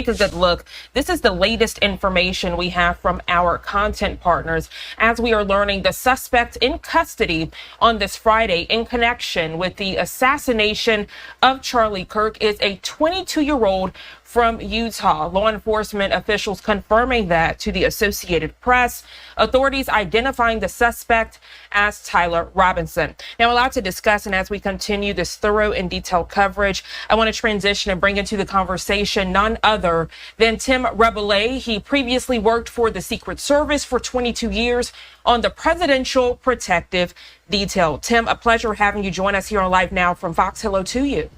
Take a good look. This is the latest information we have from our content partners as we are learning the suspect in custody on this Friday in connection with the assassination of Charlie Kirk is a 22-year-old from Utah. Law enforcement officials confirming that to the Associated Press. Authorities identifying the suspect as Tyler Robinson. Now, a lot to discuss, and as we continue this thorough and detailed coverage, I want to transition and bring into the conversation none other than Tim Rebele. He previously worked for the Secret Service for 22 years on the Presidential Protective Detail. Tim, a pleasure having you join us here on Live Now from Fox. Hello to you.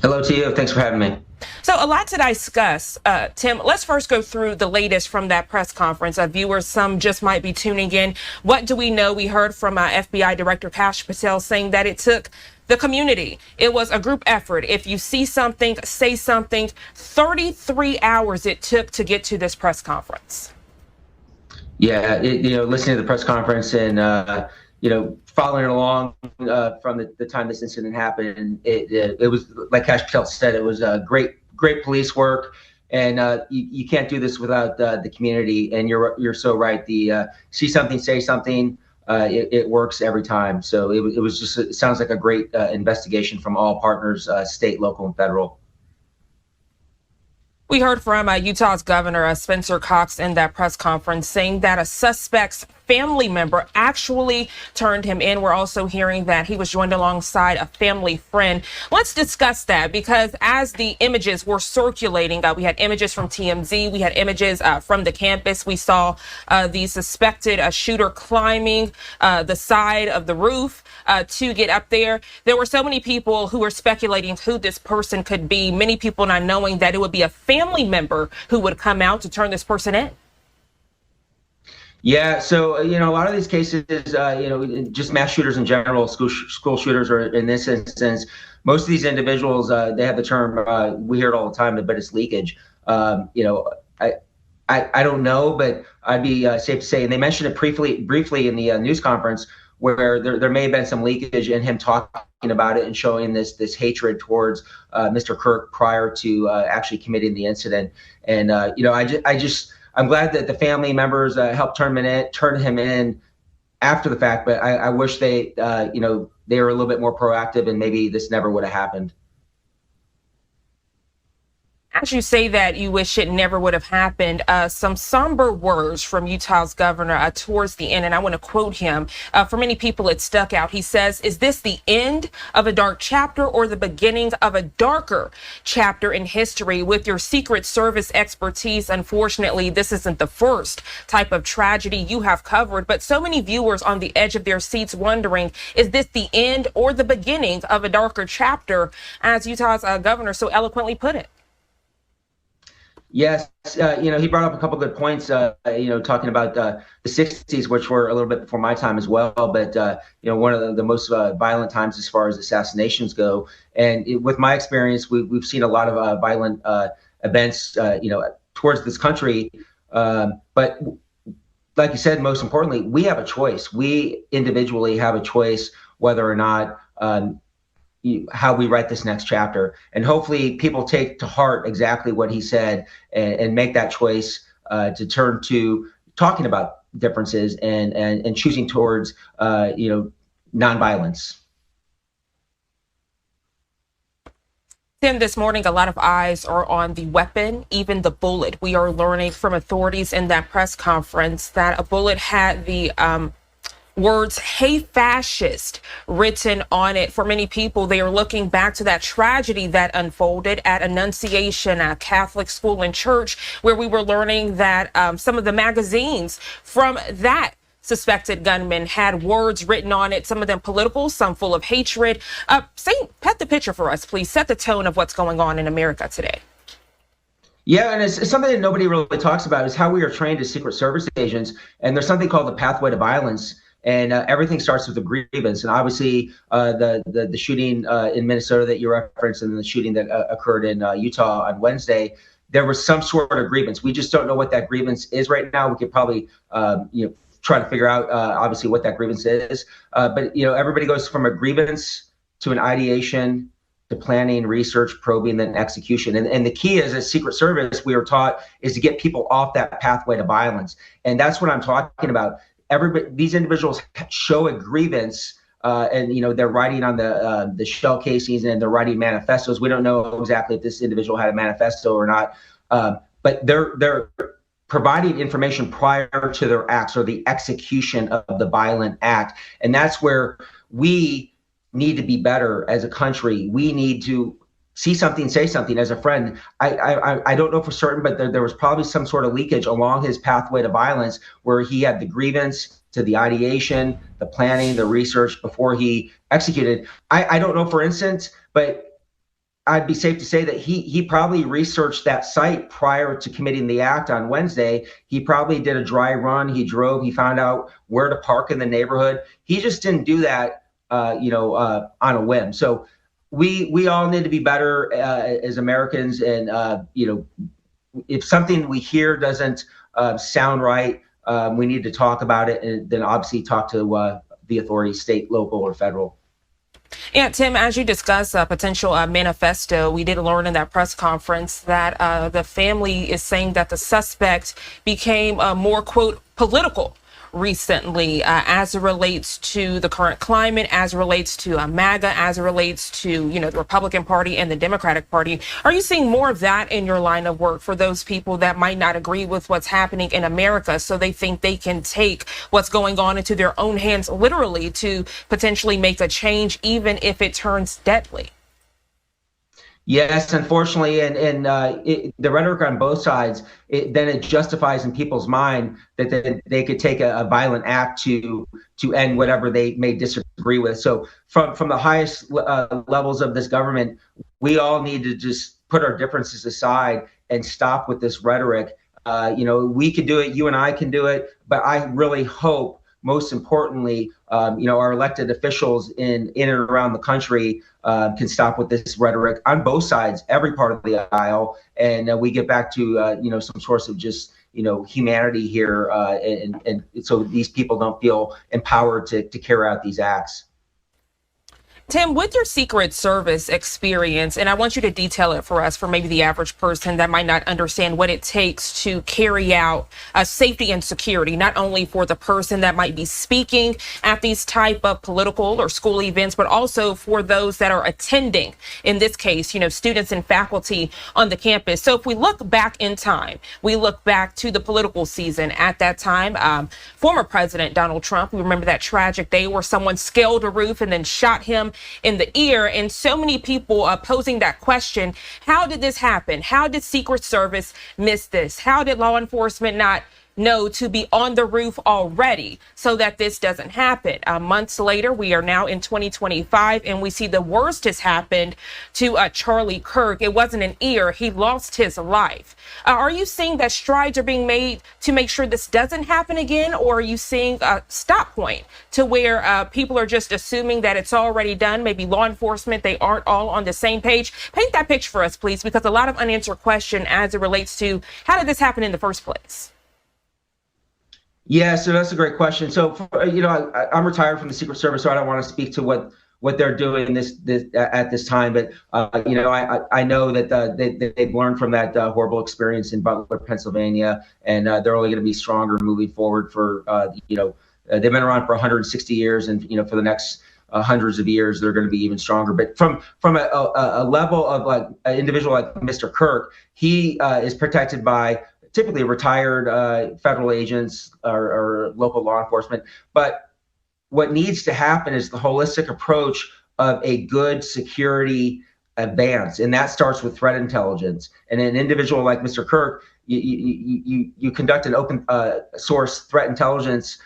Hello to you. Thanks for having me. So a lot to discuss. Tim, let's first go through the latest from that press conference. Viewers, some just might be tuning in. What do we know? We heard from FBI Director Kash Patel saying that it took the community. It was a group effort. If you see something, say something. 33 hours it took to get to this press conference. Yeah, listening to the press conference and, following along from the time this incident happened, it was, like Kash Patel said, it was great police work. And you can't do this without the community. And you're so right. The see something, say something. It works every time. So it sounds like a great investigation from all partners, state, local, and federal. We heard from Utah's Governor Spencer Cox in that press conference saying that a suspect's family member actually turned him in. We're also hearing that he was joined alongside a family friend. Let's discuss that, because as the images were circulating, we had images from TMZ, we had images from the campus. We saw the suspected shooter climbing the side of the roof to get up there. There were so many people who were speculating who this person could be, many people not knowing that it would be a family member who would come out to turn this person in. Yeah, so, a lot of these cases, just mass shooters in general, school shooters, or in this instance, most of these individuals, they have the term, we hear it all the time, but it's leakage. I don't know, but I'd be safe to say, and they mentioned it briefly in the news conference, where there may have been some leakage in him talking about it and showing this hatred towards Mr. Kirk prior to actually committing the incident. And, I'm glad that the family members helped turn him in after the fact, but I wish they were a little bit more proactive, and maybe this never would have happened. As you say that you wish it never would have happened, some somber words from Utah's governor towards the end, and I want to quote him. For many people, it stuck out. He says, "Is this the end of a dark chapter or the beginning of a darker chapter in history? With your Secret Service expertise, unfortunately, this isn't the first type of tragedy you have covered, but so many viewers on the edge of their seats wondering, is this the end or the beginning of a darker chapter?" As Utah's governor so eloquently put it. Yes, he brought up a couple good points, talking about the 60s, which were a little bit before my time as well, but, one of the most violent times as far as assassinations go. And with my experience, we've seen a lot of violent events, towards this country. But like you said, most importantly, we have a choice. We individually have a choice whether or not how we write this next chapter. And hopefully people take to heart exactly what he said and make that choice to turn to talking about differences and choosing towards, nonviolence. Tim, this morning, a lot of eyes are on the weapon, even the bullet. We are learning from authorities in that press conference that a bullet had the words "Hey Fascist" written on it. For many people, they are looking back to that tragedy that unfolded at Annunciation Catholic School and Church, where we were learning that some of the magazines from that suspected gunman had words written on it, some of them political, some full of hatred. Paint the picture for us, please. Set the tone of what's going on in America today. Yeah, and it's something that nobody really talks about, is how we are trained as Secret Service agents. And there's something called the pathway to violence. And everything starts with a grievance. And obviously, the shooting in Minnesota that you referenced, and the shooting that occurred in Utah on Wednesday, there was some sort of grievance. We just don't know what that grievance is right now. We could probably, try to figure out, obviously, what that grievance is. But everybody goes from a grievance to an ideation to planning, research, probing, then execution. And the key is, as Secret Service, we are taught, is to get people off that pathway to violence. And that's what I'm talking about. These individuals show a grievance, and they're writing on the shell casings, and they're writing manifestos. We don't know exactly if this individual had a manifesto or not, but they're providing information prior to their acts or the execution of the violent act. And that's where we need to be better as a country. We need to see something, say something. As a friend, I don't know for certain, but there was probably some sort of leakage along his pathway to violence, where he had the grievance to the ideation, the planning, the research before he executed. I don't know, for instance, but I'd be safe to say that he probably researched that site prior to committing the act on Wednesday. He probably did a dry run. He drove. He found out where to park in the neighborhood. He just didn't do that, on a whim. So we all need to be better as Americans. And if something we hear doesn't sound right, we need to talk about it, and then obviously talk to the authorities, state, local, or federal. Yeah, Tim, as you discuss a potential manifesto, we did learn in that press conference that the family is saying that the suspect became more, quote, political recently, as it relates to the current climate, as it relates to MAGA, as it relates to, the Republican Party and the Democratic Party. Are you seeing more of that in your line of work for those people that might not agree with what's happening in America, so they think they can take what's going on into their own hands, literally, to potentially make a change, even if it turns deadly? Yes, unfortunately, and the rhetoric on both sides, it justifies in people's mind that they could take a violent act to end whatever they may disagree with. So from the highest levels of this government, we all need to just put our differences aside and stop with this rhetoric. We can do it. You and I can do it. But I really hope, most importantly, our elected officials in and around the country can stop with this rhetoric on both sides, every part of the aisle, and we get back to some source of just humanity here, and so these people don't feel empowered to carry out these acts. Tim, with your Secret Service experience, and I want you to detail it for us, for maybe the average person that might not understand what it takes to carry out safety and security, not only for the person that might be speaking at these type of political or school events, but also for those that are attending, in this case, students and faculty on the campus. So if we look back in time, we look back to the political season at that time, former President Donald Trump, we remember that tragic day where someone scaled a roof and then shot him in the ear, and so many people posing that question: how did this happen? How did Secret Service miss this? How did law enforcement not know to be on the roof already so that this doesn't happen? Months later, we are now in 2025, and we see the worst has happened to Charlie Kirk. It wasn't an ear. He lost his life. Are you seeing that strides are being made to make sure this doesn't happen again, or are you seeing a stop point to where people are just assuming that it's already done? Maybe law enforcement, they aren't all on the same page. Paint that picture for us, please, because a lot of unanswered question as it relates to how did this happen in the first place? Yeah, so that's a great question. So, I'm retired from the Secret Service, so I don't want to speak to what they're doing this at this time. But I know that they've learned from that horrible experience in Butler, Pennsylvania, and they're only going to be stronger moving forward. They've been around for 160 years, and for the next hundreds of years, they're going to be even stronger. But from a level of like an individual like Mr. Kirk, he is protected by typically retired federal agents or local law enforcement. But what needs to happen is the holistic approach of a good security advance, and that starts with threat intelligence. And an individual like Mr. Kirk, you conduct an open source threat intelligence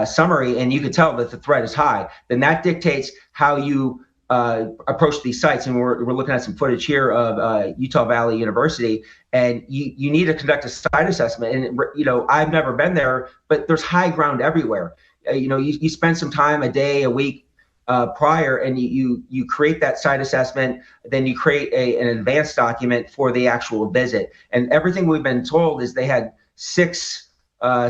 summary, and you can tell that the threat is high. Then that dictates how you approach these sites. And we're looking at some footage here of Utah Valley University, and you need to conduct a site assessment. And I've never been there, but there's high ground everywhere. You spend some time, a day, a week prior, and you create that site assessment. Then you create an advanced document for the actual visit. And everything we've been told is they had 6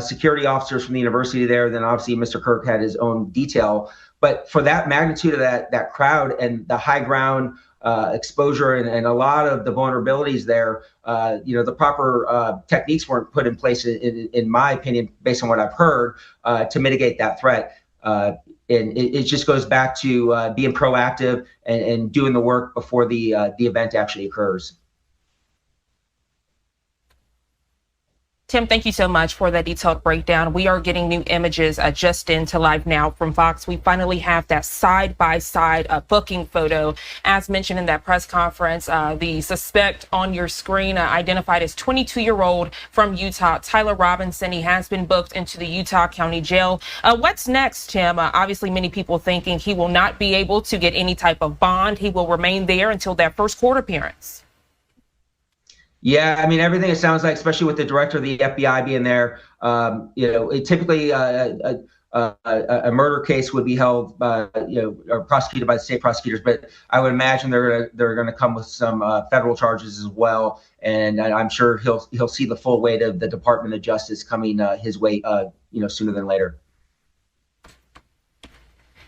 security officers from the university there. Then obviously Mr. Kirk had his own detail. But for that magnitude of that crowd and the high ground, exposure and a lot of the vulnerabilities there. The proper techniques weren't put in place, in my opinion, based on what I've heard, to mitigate that threat. And it just goes back to being proactive and doing the work before the event actually occurs. Tim, thank you so much for that detailed breakdown. We are getting new images just into live now from Fox. We finally have that side-by-side booking photo. As mentioned in that press conference, the suspect on your screen identified as 22-year-old from Utah, Tyler Robinson. He has been booked into the Utah County Jail. What's next, Tim? Obviously, many people thinking he will not be able to get any type of bond. He will remain there until that first court appearance. Yeah, I mean, everything it sounds like, especially with the director of the FBI being there, typically a murder case would be held by, or prosecuted by the state prosecutors, but I would imagine they're going to come with some federal charges as well, and I'm sure he'll see the full weight of the Department of Justice coming his way, sooner than later.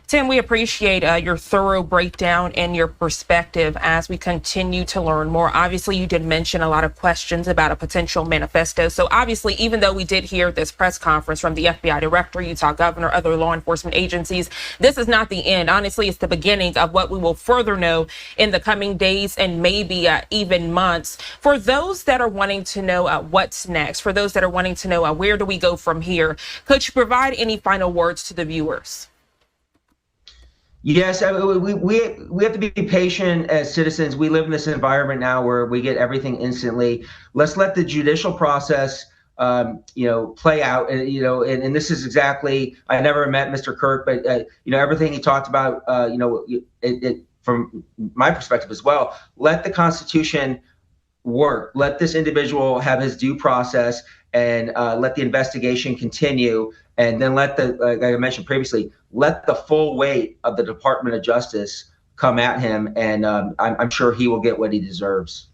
Tim, we appreciate your thorough breakdown and your perspective as we continue to learn more. Obviously, you did mention a lot of questions about a potential manifesto. So obviously, even though we did hear this press conference from the FBI director, Utah governor, other law enforcement agencies, this is not the end. Honestly, it's the beginning of what we will further know in the coming days and maybe even months. For those that are wanting to know what's next, for those that are wanting to know where do we go from here, could you provide any final words to the viewers? Yes, we have to be patient as citizens. We live in this environment now where we get everything instantly. Let's let the judicial process, play out. And this is exactly. I never met Mr. Kirk, but everything he talked about. From my perspective as well. Let the Constitution work. Let this individual have his due process, and let the investigation continue. And then like I mentioned previously, let the full weight of the Department of Justice come at him, and I'm sure he will get what he deserves.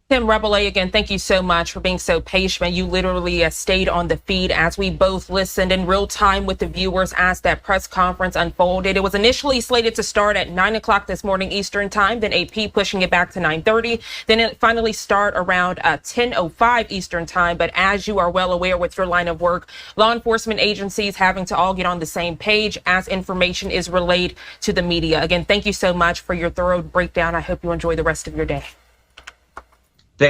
Tim Rebele, again, thank you so much for being so patient. You literally stayed on the feed as we both listened in real time with the viewers as that press conference unfolded. It was initially slated to start at 9 o'clock this morning Eastern time, then AP pushing it back to 9:30. Then it finally start around 10:05 Eastern time. But as you are well aware with your line of work, law enforcement agencies having to all get on the same page as information is relayed to the media. Again, thank you so much for your thorough breakdown. I hope you enjoy the rest of your day.